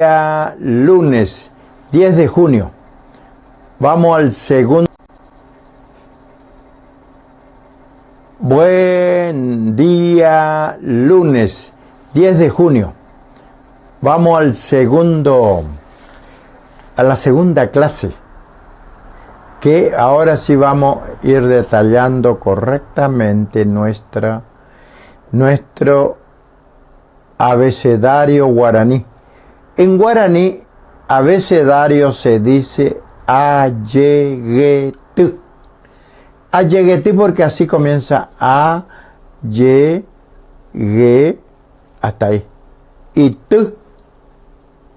Lunes 10 de junio. Vamos al segundo. Buen día, lunes 10 de junio. Vamos al a la segunda clase, que ahora sí vamos a ir detallando correctamente nuestro abecedario guaraní. En guaraní, abecedario se dice ayeguetú. Ayeguetú porque así comienza a, ye, ge, hasta ahí. Y tú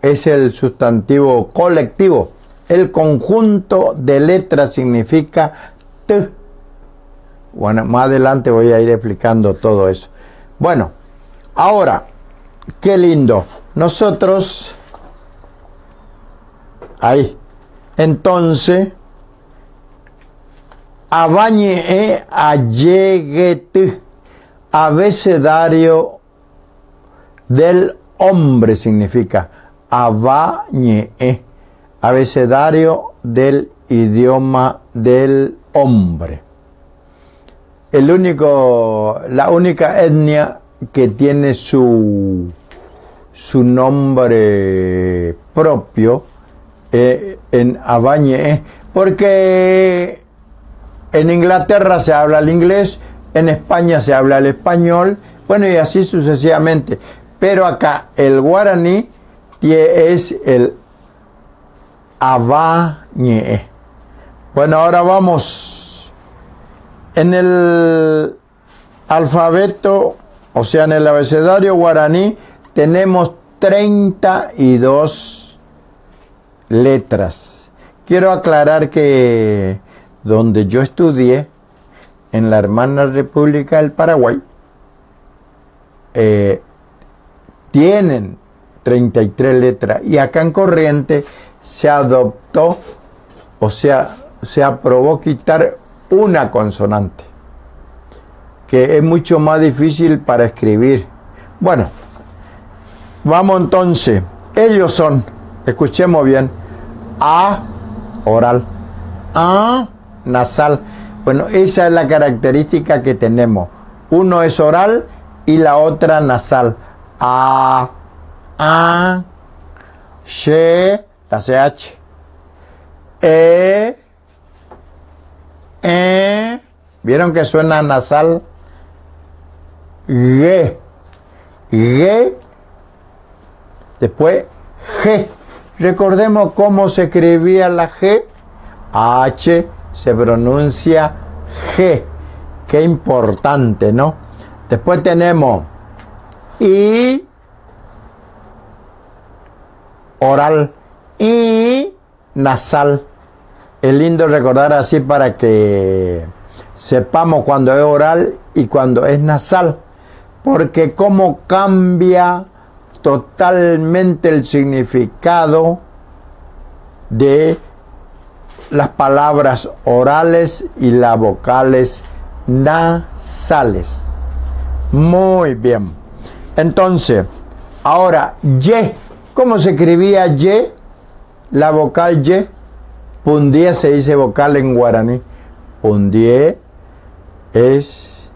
es el sustantivo colectivo. El conjunto de letras significa tú. Bueno, más adelante voy a ir explicando todo eso. Bueno, ahora, qué lindo. Nosotros, ahí, entonces, abañe ayeguetú, abecedario del hombre significa abañe, abecedario del idioma del hombre. La única etnia que tiene su nombre propio en abañe, porque en Inglaterra se habla el inglés, en España se habla el español, bueno, y así sucesivamente. Pero acá el guaraní es el abañe. Bueno, ahora vamos. En el alfabeto, o sea, en el abecedario guaraní, tenemos 32 letras. Quiero aclarar que donde yo estudié, en la hermana República del Paraguay, tienen 33 letras, y acá en Corrientes se adoptó, o sea, se aprobó quitar una consonante, que es mucho más difícil para escribir. Bueno, vamos entonces. Ellos son, escuchemos bien, A, oral, A, nasal. Bueno, esa es la característica que tenemos. Uno es oral y la otra nasal. A, she, la CH. ¿Vieron que suena nasal? G, después G. Recordemos cómo se escribía la G. H se pronuncia G. Qué importante, ¿no? Después tenemos I, oral, y nasal. Es lindo recordar así para que sepamos cuando es oral y cuando es nasal, porque cómo cambia totalmente el significado de las palabras orales y las vocales nasales. Muy bien. Entonces, ahora, Y. ¿Cómo se escribía Y? La vocal Y. Pundié se dice vocal en guaraní. Pundié es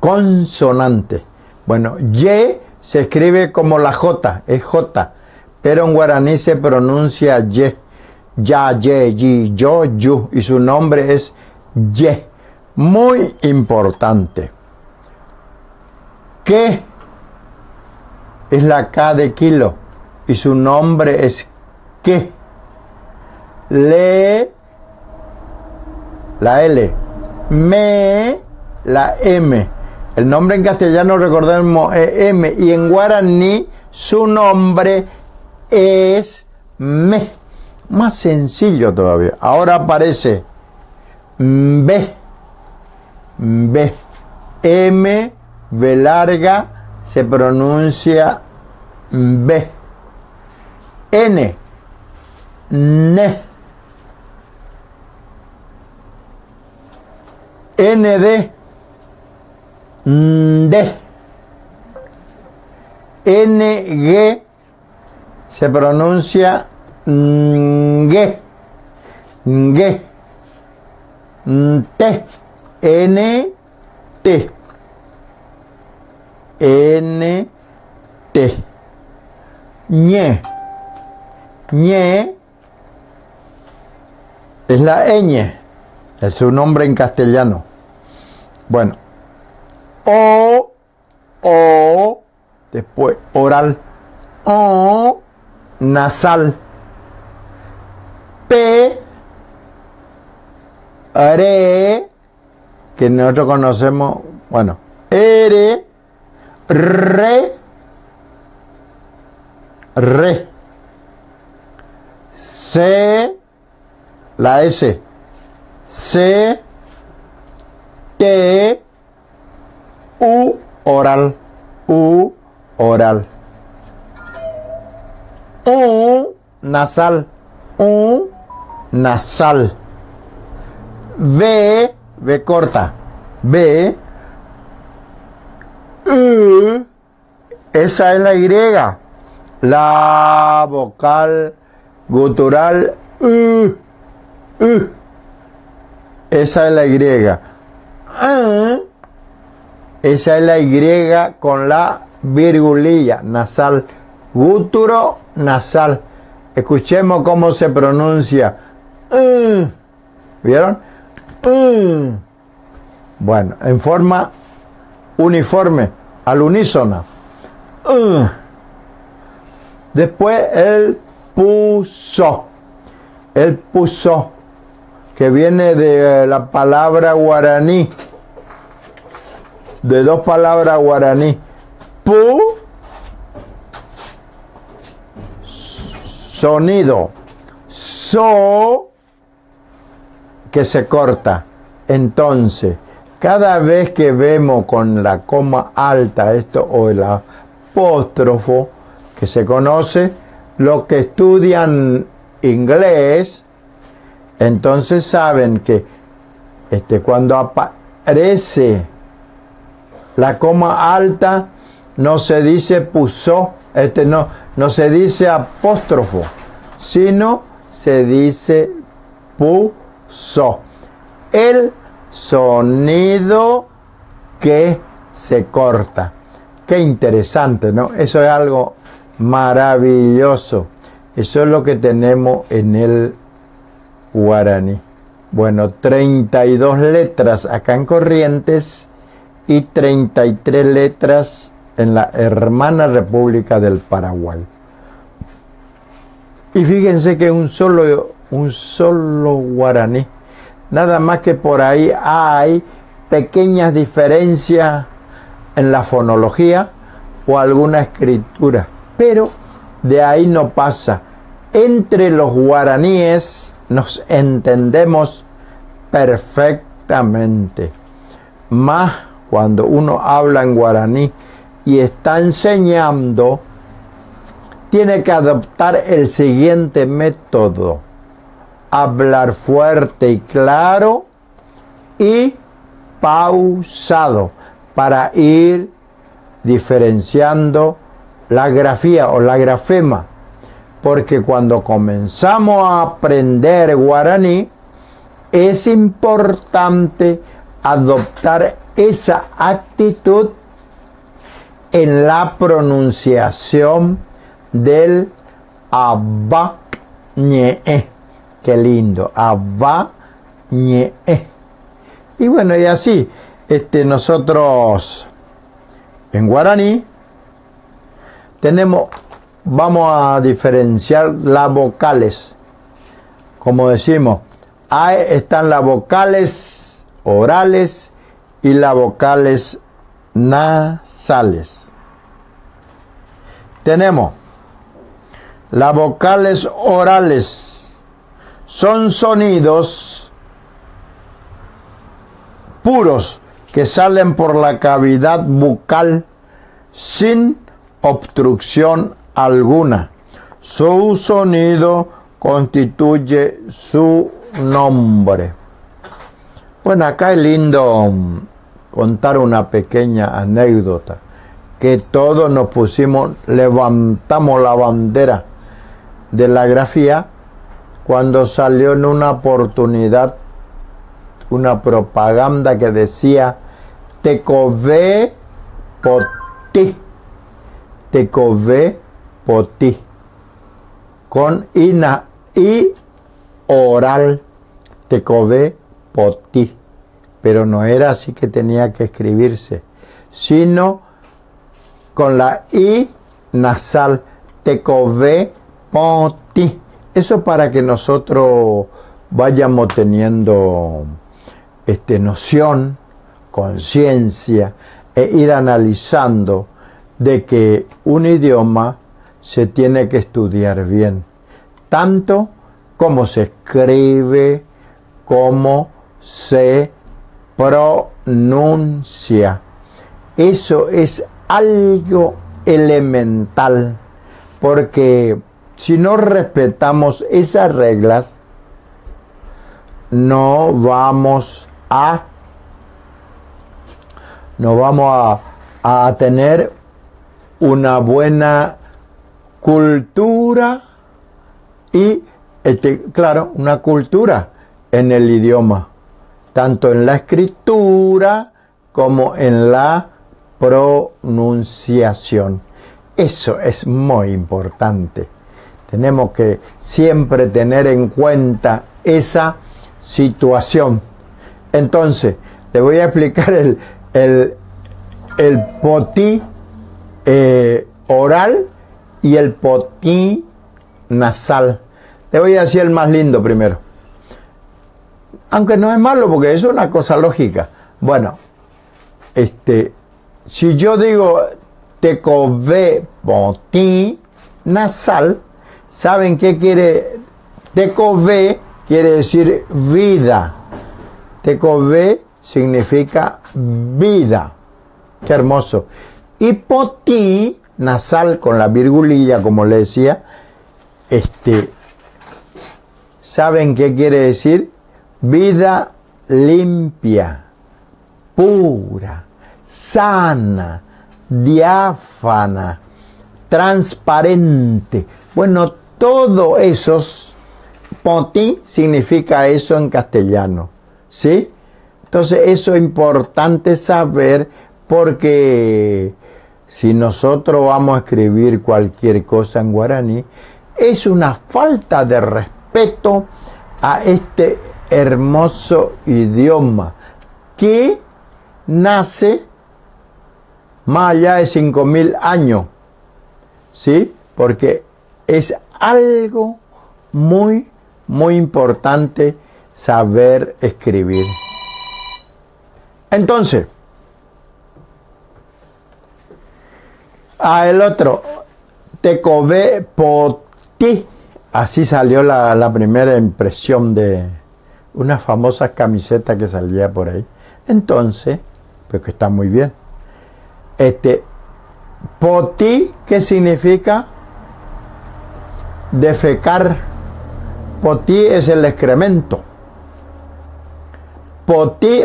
consonante. Bueno, Y se escribe como la J, es J, pero en guaraní se pronuncia Y. Ya, ye, yi, yo, yu, y su nombre es Y. Muy importante. ¿Qué? Es la K de kilo, y su nombre es ¿qué? Le, la L, me, la M. El nombre en castellano, recordemos, es M, y en guaraní su nombre es me. Más sencillo todavía. Ahora aparece B, M, V larga, se pronuncia B. N, ne. ND, de. NG se pronuncia nge, nge, T, N, T, N, T, ñe, ñe es la ñ, es su nombre en castellano. Bueno, o, después oral, o, nasal, p, re, que nosotros conocemos, bueno, r, re, re, c, la s, c, t, u, oral, u, oral, nasal, nasal, v, v corta, v, esa es la y, la vocal gutural, esa es la y, esa es la y con la virgulilla nasal, gúturo nasal. Escuchemos cómo se pronuncia. ¿Vieron? Bueno, en forma uniforme, al unísono. Después el puso. El puso, que viene de la palabra guaraní, de dos palabras guaraní. Pu, sonido. So, que se corta. Entonces, cada vez que vemos con la coma alta esto o el apóstrofo, que se conoce, los que estudian inglés, entonces saben que cuando aparece la coma alta, no se dice puso, no se dice apóstrofo, sino se dice puso. El sonido que se corta. Qué interesante, ¿no? Eso es algo maravilloso. Eso es lo que tenemos en el guaraní. Bueno, 32 letras acá en Corrientes y 33 letras en la hermana República del Paraguay. Y fíjense que un solo guaraní. Nada más que por ahí hay pequeñas diferencias en la fonología o alguna escritura. Pero de ahí no pasa. Entre los guaraníes nos entendemos perfectamente. Más cuando uno habla en guaraní y está enseñando, tiene que adoptar el siguiente método: hablar fuerte y claro y pausado para ir diferenciando la grafía o la grafema, porque cuando comenzamos a aprender guaraní es importante adoptar esa actitud en la pronunciación del abba ñe. Qué lindo, abba ñe. Y bueno, y así nosotros en guaraní vamos a diferenciar las vocales. Como decimos, ahí están las vocales orales y las vocales nasales. Tenemos las vocales orales, son sonidos puros que salen por la cavidad bucal sin obstrucción alguna. Su sonido constituye su nombre. Bueno, acá es lindo contar una pequeña anécdota que todos nos levantamos la bandera de la grafía cuando salió en una oportunidad una propaganda que decía Tecové Potí, Tecové Potí, con I oral, Tecové Potí, pero no era así que tenía que escribirse, sino con la I nasal, Tecové Potí. Eso para que nosotros vayamos teniendo noción, conciencia, e ir analizando de que un idioma se tiene que estudiar bien, tanto como se escribe, como se pronuncia. Eso es algo elemental, porque si no respetamos esas reglas, no vamos a tener una buena cultura y, claro, una cultura en el idioma, tanto en la escritura como en la pronunciación. Eso es muy importante. Tenemos que siempre tener en cuenta esa situación. Entonces, le voy a explicar el potí oral y el potí nasal. Le voy a decir el más lindo primero. Aunque no es malo porque es una cosa lógica. Bueno, si yo digo Tecové potí nasal, ¿saben qué quiere? Tecové quiere decir vida. Tecové significa vida. Qué hermoso. Y potí nasal con la virgulilla, como le decía, ¿saben qué quiere decir? Vida limpia, pura, sana, diáfana, transparente. Bueno, todo esos, potí significa eso en castellano, ¿sí? Entonces eso es importante saber, porque si nosotros vamos a escribir cualquier cosa en guaraní, es una falta de respeto a este hermoso idioma que nace más allá de 5000 años, ¿sí? Porque es algo muy, muy importante saber escribir. Entonces, el otro, Tecové potí, así salió la primera impresión de una famosa camiseta que salía por ahí. Entonces, pues que está muy bien. Potí, ¿qué significa? Defecar. Potí es el excremento. Potí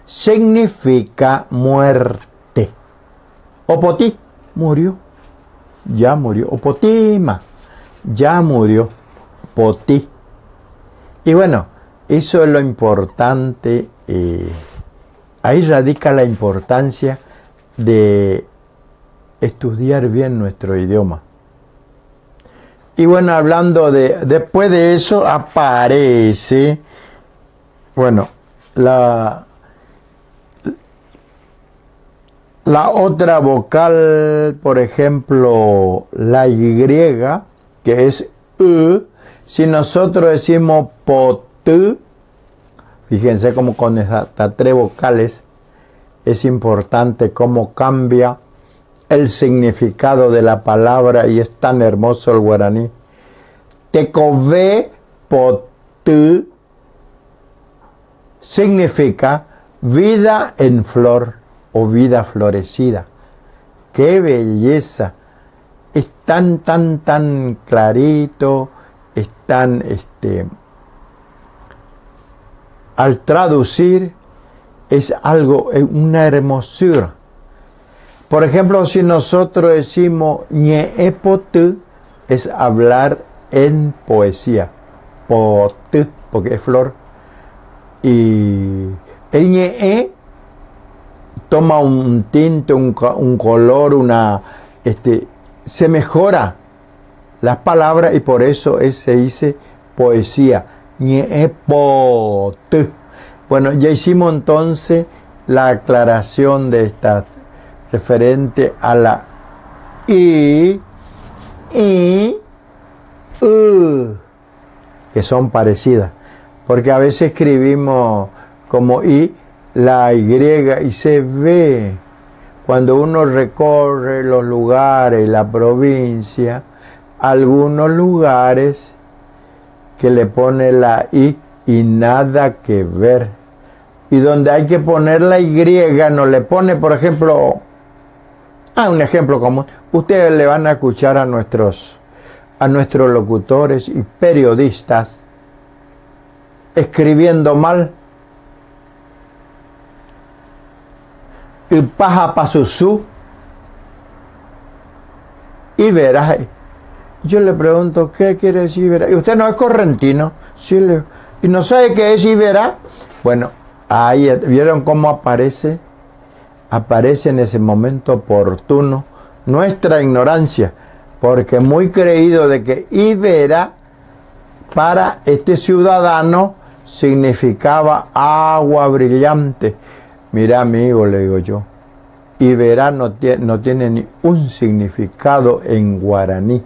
significa muerte. Opotí, murió. Ya murió. Opotima, ya murió. Potí. Y bueno, eso es lo importante. Ahí radica la importancia de estudiar bien nuestro idioma. Y bueno, hablando después de eso aparece, bueno, la otra vocal, por ejemplo, la Y, que es U. Si nosotros decimos potú, fíjense cómo con estas tres vocales es importante cómo cambia el significado de la palabra, y es tan hermoso el guaraní. Tecové potú significa vida en flor o vida florecida. ¡Qué belleza! Es tan clarito, es tan, al traducir, es algo, una hermosura. Por ejemplo, si nosotros decimos ñe'epotu, es hablar en poesía. Potu, porque es flor. Y el ñe'e toma un tinte, un color, se mejora las palabras y por eso se dice poesía. Ñe'epotu. Bueno, ya hicimos entonces la aclaración de esta referente a la i, u, que son parecidas. Porque a veces escribimos como i, la y, y se ve cuando uno recorre los lugares, la provincia, algunos lugares que le pone la i y nada que ver. Y donde hay que poner la y, no le pone, por ejemplo, un ejemplo común. Ustedes le van a escuchar a nuestros locutores y periodistas escribiendo mal. Y paja pasusú. Y verás. Yo le pregunto, ¿qué quiere decir Iberá? Y usted no es correntino. Sí, y no sabe qué es Iberá. Bueno, ahí vieron cómo aparece en ese momento oportuno nuestra ignorancia, porque muy creído de que Iberá para este ciudadano significaba agua brillante. Mira, amigo, le digo yo, Iberá no tiene ni un significado en guaraní.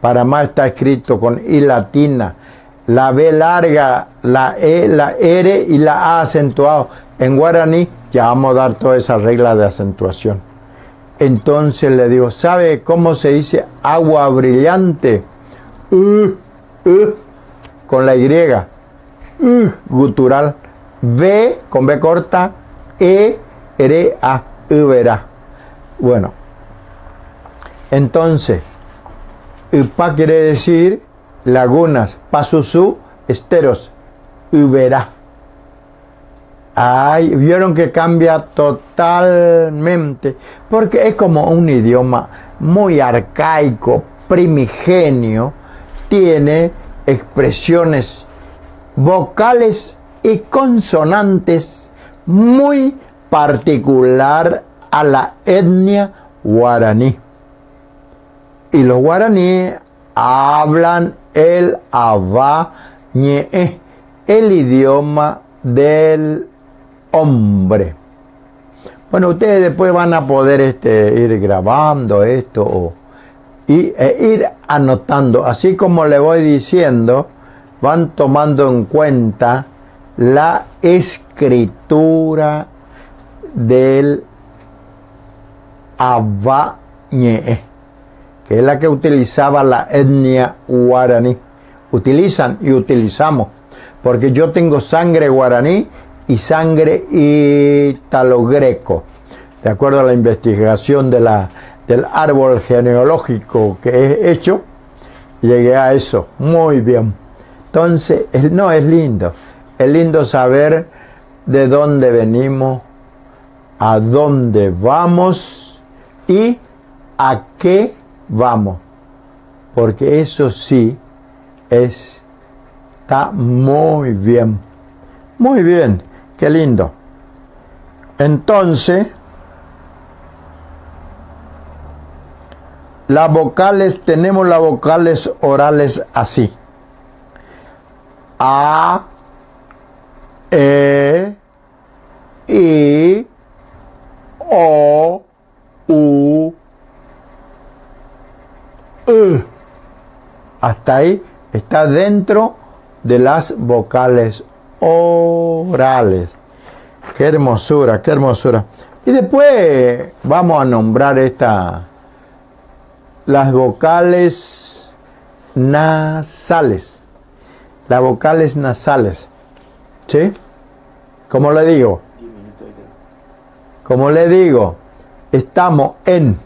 Para más está escrito con I latina, la B larga, la E, la R y la A acentuado. En guaraní ya vamos a dar toda esa regla de acentuación. Entonces le digo, ¿sabe cómo se dice agua brillante? Con la Y, gutural. B con B corta, E, R, A, Iberá. Bueno, entonces, Ipa quiere decir lagunas, Pasusú, esteros, Iberá. Ay, vieron que cambia totalmente, porque es como un idioma muy arcaico, primigenio, tiene expresiones vocales y consonantes muy particular a la etnia guaraní. Y los guaraníes hablan el Aba ñe'e, el idioma del hombre. Bueno, ustedes después van a poder ir grabando esto e ir anotando. Así como le voy diciendo, van tomando en cuenta la escritura del Aba ñe'e, que es la que utilizaba la etnia guaraní. Utilizan y utilizamos, porque yo tengo sangre guaraní y sangre ítalo-greco. De acuerdo a la investigación del árbol genealógico que he hecho, llegué a eso. Muy bien. Entonces, es lindo saber de dónde venimos, a dónde vamos y a qué vamos, porque eso sí está muy bien, qué lindo. Entonces, las vocales, tenemos las vocales orales así: A, E, I, O, U, hasta ahí está dentro de las vocales orales. Qué hermosura, qué hermosura. Y después vamos a nombrar las vocales nasales. Las vocales nasales. ¿Sí? ¿Cómo le digo? Como le digo, estamos en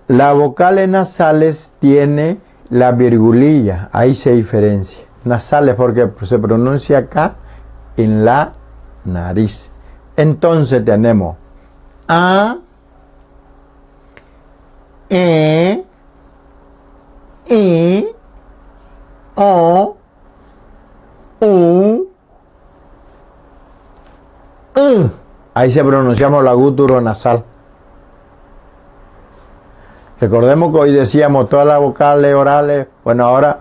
las vocales nasales, tiene la virgulilla, ahí se diferencia. Nasales porque se pronuncia acá en la nariz. Entonces tenemos A, E, I, O, U, U. Ahí se pronunciamos la gúturo nasal. Recordemos que hoy decíamos todas las vocales orales. Bueno, ahora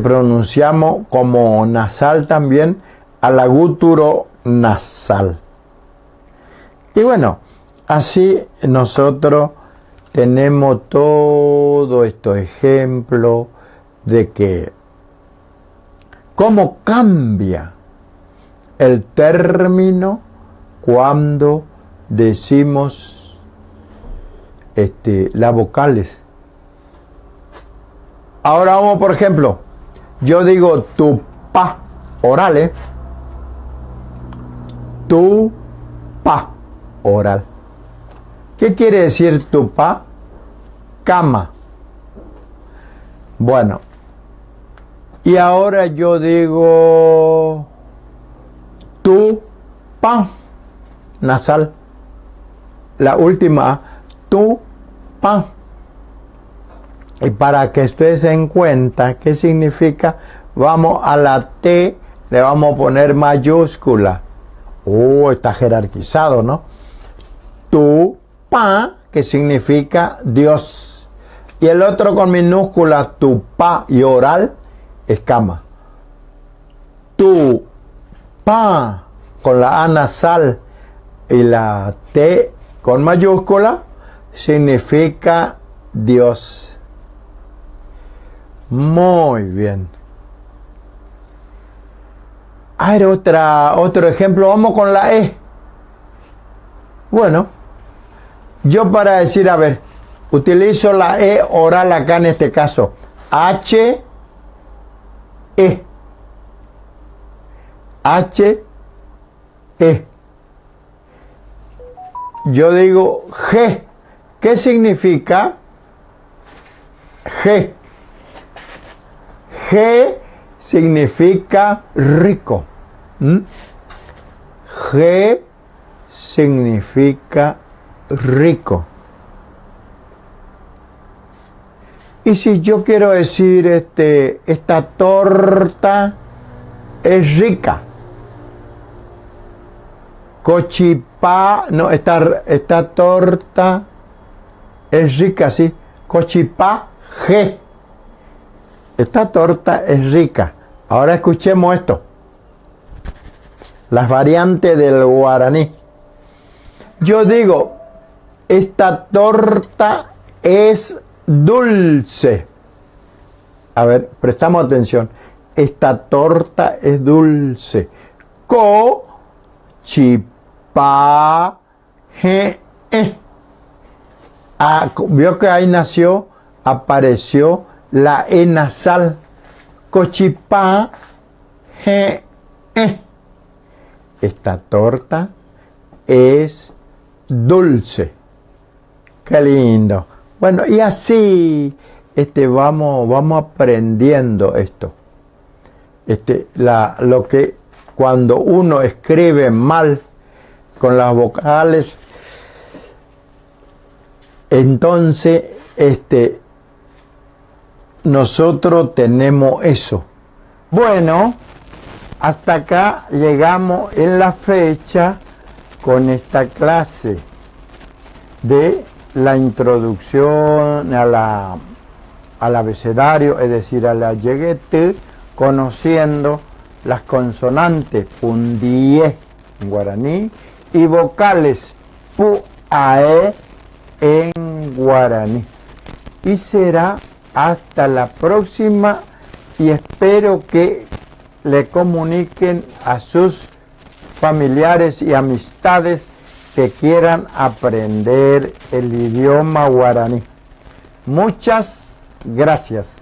pronunciamos como nasal también a la gúturo nasal. Y bueno, así nosotros tenemos todos estos ejemplos de que cómo cambia el término cuando decimos las vocales. Ahora vamos, por ejemplo, yo digo tu pa orales, tu pa oral. ¿Qué quiere decir tu pa? Cama. Bueno, y ahora yo digo tu pa nasal. La última, tu pa. Y para que ustedes se den cuenta qué significa, vamos a la T, le vamos a poner mayúscula. Está jerarquizado, ¿no? Tu pa, que significa Dios. Y el otro con minúscula, tu pa y oral, es cama. Tu pa con la A nasal y la T con mayúscula significa Dios. Muy bien. Hay otro ejemplo. Vamos con la E. Bueno, yo para decir, a ver, utilizo la E oral acá en este caso. H, E. H, E. Yo digo G. ¿Qué significa G? G significa rico. G significa rico. Y si yo quiero decir esta torta es rica. Cochipá, no, esta torta es rica, sí. Cochipá G. Esta torta es rica. Ahora escuchemos esto. Las variantes del guaraní. Yo digo, esta torta es dulce. A ver, prestamos atención. Esta torta es dulce. Cochipá G. Vio que ahí apareció la E nasal. Cochipá G. Esta torta es dulce. Qué lindo. Bueno, y así vamos aprendiendo esto. Lo que cuando uno escribe mal con las vocales, entonces nosotros tenemos eso. Bueno, hasta acá llegamos en la fecha con esta clase de la introducción al abecedario, es decir, a la yeguete, conociendo las consonantes pundie en guaraní y vocales pu, ae en guaraní. Y será hasta la próxima y espero que le comuniquen a sus familiares y amistades que quieran aprender el idioma guaraní. Muchas gracias.